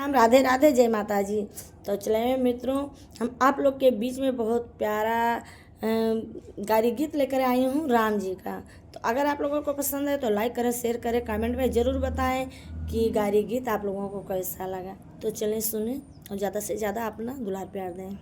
राम, राधे राधे, जय माता जी। तो चले मित्रों, हम आप लोग के बीच में बहुत प्यारा गारी गीत लेकर आई हूँ राम जी का। तो अगर आप लोगों को पसंद है तो लाइक करें, शेयर करें, कमेंट में ज़रूर बताएं कि गारी गीत आप लोगों को कैसा लगा। तो चलें सुने और ज़्यादा से ज़्यादा अपना दुलार प्यार दें।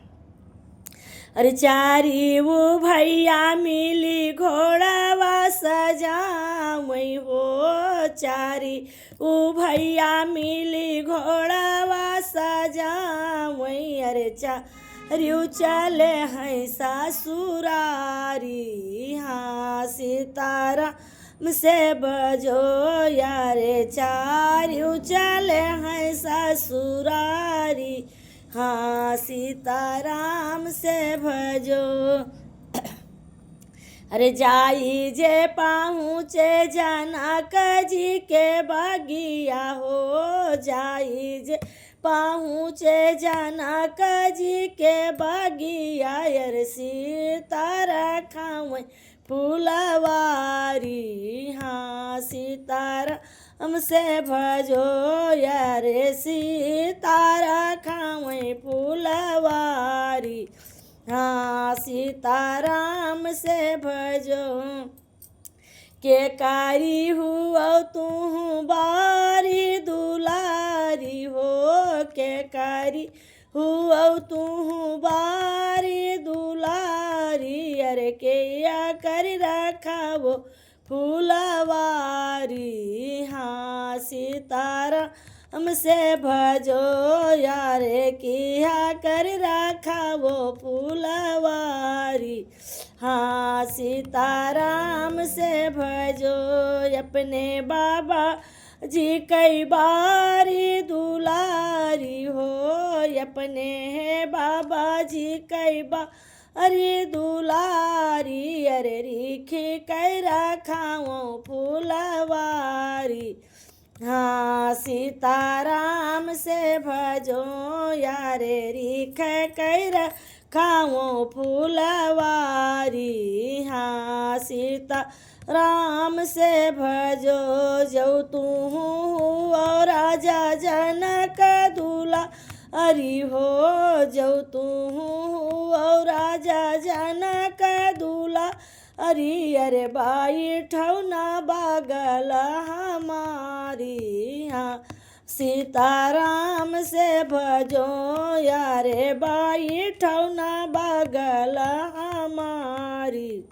अरे चारी वो भैया मिली घोड़ावा सजावई हो, चारी वो भैया मिली घोड़ावा सजावई। अरे चारियों चले हैं ससुरारी, हाँ सीताराम से बजो यारे, चारियों चले हैं ससुरारी, हाँ सीताराम से भजो। अरे जाई जे पहुँचे जनक जी के बगिया हो, जाई जे पहुँचे जनक जी के बगिया। अरे सीता रखावै फूलवारी, हाँ सीताराम से भजो यारे, सीता रखावै फूलवारी, हाँ सीताराम से भजो। के कारी हुआ तू बारी दुलारी हो, के कारी हुआ तू बारी दुलारी। अरे के या कर रखा वो फूलवारी, हाँ सीताराम से भजो यारे, किया कर रखा वो फूलवारी, हाँ सीताराम से भजो। अपने बाबा जी कई बारी दुलारी हो, अपने है बाबा जी कई बारी दुलारी। अरे रिखी कई रखाओ फूलवारी, हाँ सीताराम से भजो यारे, रिख कई रखाओ फूलवारी, हाँ सीताराम से भजो। जो तू और राजा जनक दुलारी हो, जो तू और राजा जनक दुलारी। अरे बाई ठौना बागल हमारी, हाँ सीताराम से भजो यारे, बाई ठौना बागल हमारी,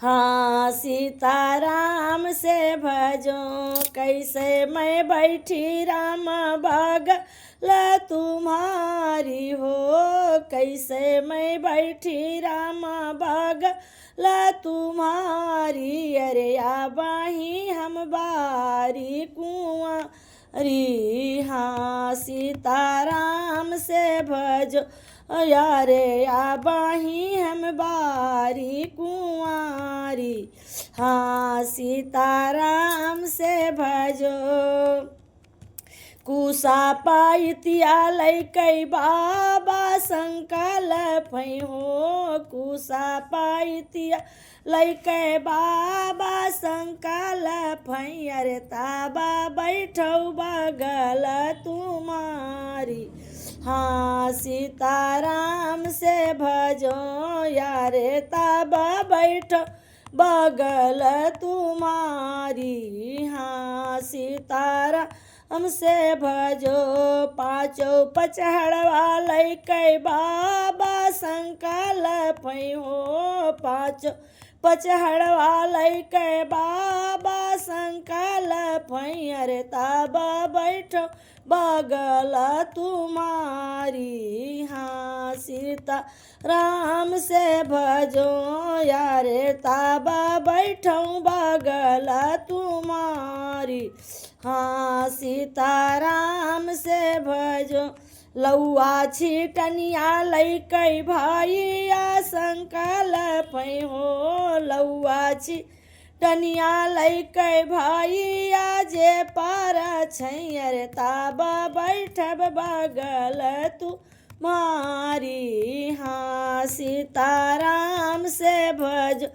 हाँ सीताराम से भजो। कैसे मैं बैठी राम बागल तुम्हारी हो, कैसे मैं बैठी राम बागल तुम्हारी। अरे आबाही हम बारी कुंवारी, हाँ सीताराम से भजो यारे, आबाही हम बारी कुंवारी, हाँ सीताराम से भजो। कुसा पाइतिया लैकै बाबा संकल्प हो, कुसा पाइतिया लैकै बाबा संकल्प। अरे ताबा बैठौ बगल तुम्हारी, हाँ सीताराम से भजो यारे, ताबा बैठो बगल तुम्हारी, हाँ सीताराम से भजो। पाँचों पचहड़वा लैकै बाबा संकल्प हो, पाँचों पचहड़वा लैकै बाबा संकल्प। अरे ताबा बैठो बगल तुम्हारी, हाँ सीताराम से भजो यारे, ताबा बैठो बगल तुम्हारी, हाँ सीताराम से भजो। लौआ छिटनिया लैकै भैया संकल्प हो, लौआ छिटनिया लैकै भैया जे पार छै। अरे ताबा बैठब बगल तुम्हारी, हाँ सीताराम से भजो।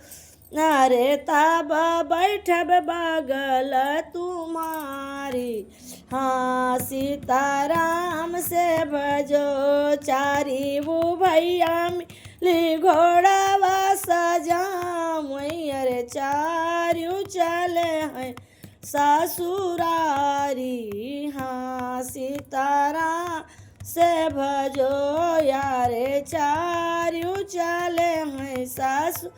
अरे ताबा बैठब बगल तुम्हारी, हाँ सीताराम से भजो चारी वो भैया मिली घोड़ावा सजाम अरे चारू चले हैं ससुरारी। हाँ सीताराम से भजो यारे चारू चले हैं ससुरारी।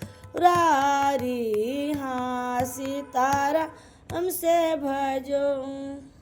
हाँ सीताराम से भजो।